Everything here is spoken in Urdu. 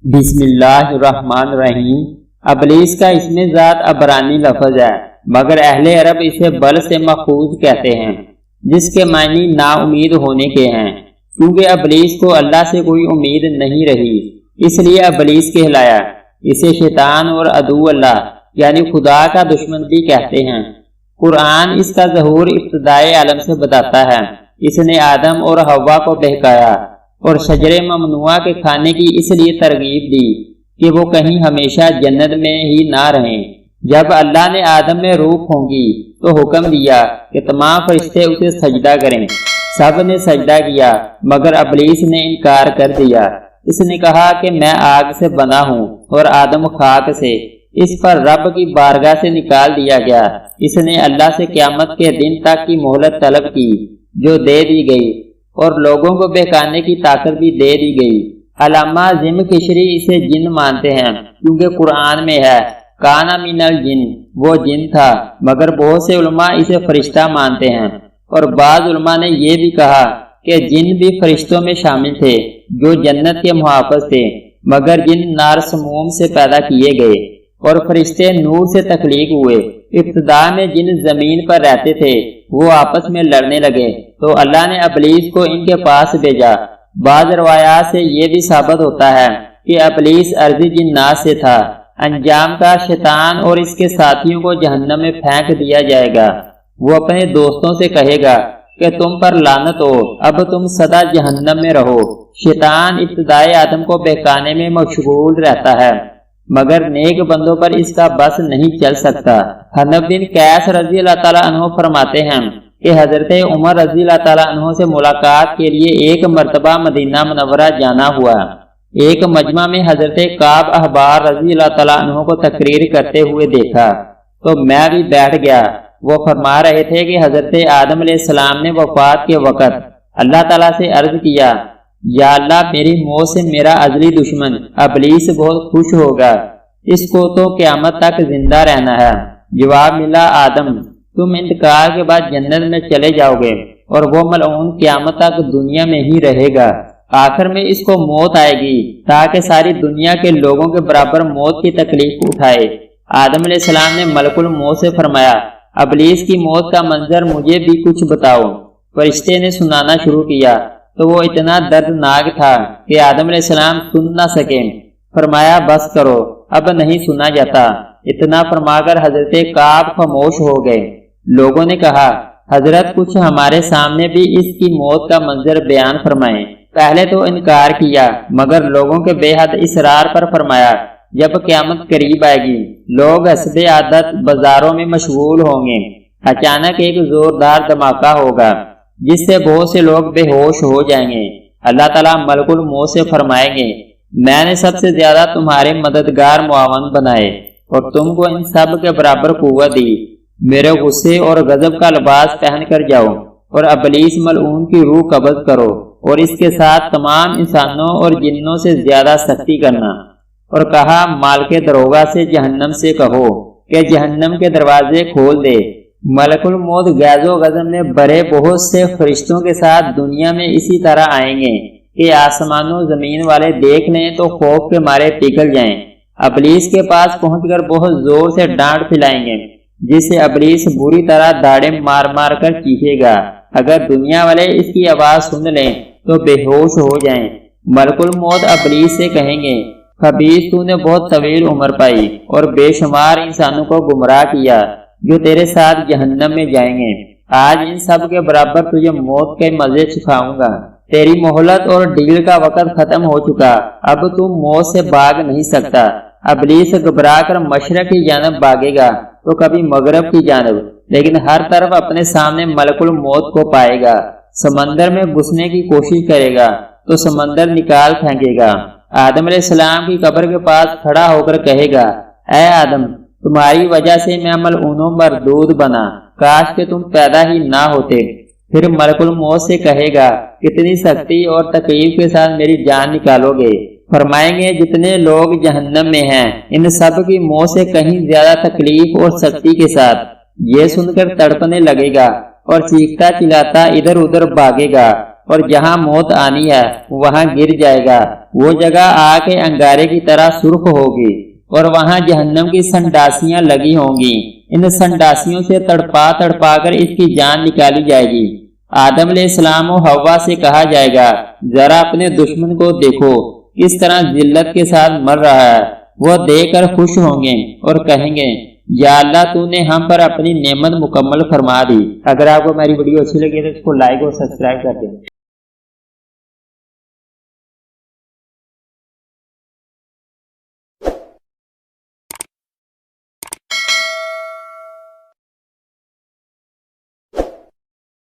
بسم اللہ الرحمن الرحیم۔ ابلیس کا اسم ذات عبرانی لفظ ہے، مگر اہل عرب اسے بل سے ماخوذ کہتے ہیں، جس کے معنی نا امید ہونے کے ہیں، کیونکہ ابلیس کو اللہ سے کوئی امید نہیں رہی، اس لیے ابلیس کہلایا۔ اسے شیطان اور عدو اللہ یعنی خدا کا دشمن بھی کہتے ہیں۔ قرآن اس کا ظہور ابتدائے عالم سے بتاتا ہے۔ اس نے آدم اور حوا کو بہکایا اور شجر ممنوعہ کے کھانے کی اس لیے ترغیب دی کہ وہ کہیں ہمیشہ جنت میں ہی نہ رہیں۔ جب اللہ نے آدم میں روح پھونکی تو حکم دیا کہ تمام فرشتے اسے سجدہ کریں۔ سب نے سجدہ کیا مگر ابلیس نے انکار کر دیا۔ اس نے کہا کہ میں آگ سے بنا ہوں اور آدم خاک سے۔ اس پر رب کی بارگاہ سے نکال دیا گیا۔ اس نے اللہ سے قیامت کے دن تک کی مہلت طلب کی جو دے دی گئی، اور لوگوں کو بہکانے کی طاقت بھی دے دی گئی۔ علامہ ذم کشری اسے جن مانتے ہیں، کیونکہ قرآن میں ہے کانا من الجن، وہ جن تھا، مگر بہت سے علماء اسے فرشتہ مانتے ہیں، اور بعض علماء نے یہ بھی کہا کہ جن بھی فرشتوں میں شامل تھے جو جنت کے محافظ تھے، مگر جن نار سموم سے پیدا کیے گئے اور فرشتے نور سے تخلیق ہوئے۔ ابتدا میں جن زمین پر رہتے تھے وہ آپس میں لڑنے لگے تو اللہ نے ابلیس کو ان کے پاس بھیجا۔ بعض روایات سے یہ بھی ثابت ہوتا ہے کہ ابلیس ارضی جنات سے تھا۔ انجام کا شیطان اور اس کے ساتھیوں کو جہنم میں پھینک دیا جائے گا۔ وہ اپنے دوستوں سے کہے گا کہ تم پر لعنت ہو، اب تم سدا جہنم میں رہو۔ شیطان ابتدائے آدم کو بہکانے میں مشغول رہتا ہے، مگر نیک بندوں پر اس کا بس نہیں چل سکتا۔ حنف بن قیس رضی اللہ تعالیٰ عنہ فرماتے ہیں کہ حضرت عمر رضی اللہ تعالیٰ عنہ سے ملاقات کے لیے ایک مرتبہ مدینہ منورہ جانا ہوا۔ ایک مجمع میں حضرت کعب احبار رضی اللہ تعالیٰ عنہ کو تقریر کرتے ہوئے دیکھا تو میں بھی بیٹھ گیا۔ وہ فرما رہے تھے کہ حضرت آدم علیہ السلام نے وفات کے وقت اللہ تعالیٰ سے عرض کیا، یا اللہ میری موت سے میرا ازلی دشمن ابلیس بہت خوش ہوگا، اس کو تو قیامت تک زندہ رہنا ہے۔ جواب ملا، آدم تم انتقال کے بعد جنت میں چلے جاؤ گے اور وہ ملعون قیامت تک دنیا میں ہی رہے گا۔ آخر میں اس کو موت آئے گی تاکہ ساری دنیا کے لوگوں کے برابر موت کی تکلیف اٹھائے۔ آدم علیہ السلام نے ملک الموت سے فرمایا، ابلیس کی موت کا منظر مجھے بھی کچھ بتاؤ۔ فرشتے نے سنانا شروع کیا تو وہ اتنا دردناک تھا کہ آدم علیہ السلام سن نہ سکے۔ فرمایا بس کرو، اب نہیں سنا جاتا۔ اتنا فرما کر حضرت کعب خاموش ہو گئے۔ لوگوں نے کہا، حضرت کچھ ہمارے سامنے بھی اس کی موت کا منظر بیان فرمائیں۔ پہلے تو انکار کیا، مگر لوگوں کے بے حد اصرار پر فرمایا، جب قیامت قریب آئے گی لوگ حسب عادت بازاروں میں مشغول ہوں گے۔ اچانک ایک زوردار دھماکہ ہوگا جس سے بہت سے لوگ بے ہوش ہو جائیں گے۔ اللہ تعالیٰ ملک الموت سے فرمائیں گے، میں نے سب سے زیادہ تمہارے مددگار معاون بنائے اور تم کو ان سب کے برابر قوت دی۔ میرے غصے اور غضب کا لباس پہن کر جاؤ اور ابلیس ملعون کی روح قبض کرو اور اس کے ساتھ تمام انسانوں اور جنوں سے زیادہ سختی کرنا۔ اور کہا، مالک دروغہ سے جہنم سے کہو کہ جہنم کے دروازے کھول دے۔ ملک الموت غیظ و غضب میں بڑے بہت سے فرشتوں کے ساتھ دنیا میں اسی طرح آئیں گے کہ آسمان و زمین والے دیکھ لیں تو خوف کے مارے پگھل جائیں۔ ابلیس کے پاس پہنچ کر بہت زور سے ڈانٹ پھلائیں گے، جس سے ابلیس بری طرح داڑیں مار مار کر چیخے گا۔ اگر دنیا والے اس کی آواز سن لیں تو بے ہوش ہو جائیں۔ ملک الموت ابلیس سے کہیں گے، خبیث تو نے بہت طویل عمر پائی اور بے شمار انسانوں کو گمراہ کیا جو تیرے ساتھ جہنم میں جائیں گے۔ آج ان سب کے برابر تجھے موت کے مزے چکھاؤں گا۔ تیری مہلت اور ڈیل کا وقت ختم ہو چکا، اب تو موت سے بھاگ نہیں سکتا۔ ابلیس گھبرا کر مشرق کی جانب بھاگے گا تو کبھی مغرب کی جانب، لیکن ہر طرف اپنے سامنے ملک الموت کو پائے گا۔ سمندر میں گھسنے کی کوشش کرے گا تو سمندر نکال پھینکے گا۔ آدم علیہ السلام کی قبر کے پاس کھڑا ہو کر کہے گا، اے آدم تمہاری وجہ سے میں ملعون و مردود بنا، کاش کہ تم پیدا ہی نہ ہوتے۔ پھر ملک الموت سے کہے گا، کتنی سختی اور تکلیف کے ساتھ میری جان نکالو گے؟ فرمائیں گے، جتنے لوگ جہنم میں ہیں ان سب کی موت سے کہیں زیادہ تکلیف اور سختی کے ساتھ۔ یہ سن کر تڑپنے لگے گا اور چیختا چلاتا ادھر ادھر بھاگے گا اور جہاں موت آنی ہے وہاں گر جائے گا۔ وہ جگہ آگ کے انگارے کی طرح سرخ ہوگی اور وہاں جہنم کی سنڈاسیاں لگی ہوں گی۔ ان سنڈاسیوں سے تڑپا تڑپا کر اس کی جان نکالی جائے گی۔ آدم علیہ السلام و حوا سے کہا جائے گا ذرا اپنے دشمن کو دیکھو کس طرح ذلت کے ساتھ مر رہا ہے۔ وہ دیکھ کر خوش ہوں گے اور کہیں گے یا اللہ تو نے ہم پر اپنی نعمت مکمل فرما دی۔ اگر آپ کو ہماری ویڈیو اچھی لگی تو اس کو لائک اور سبسکرائب کر دیں۔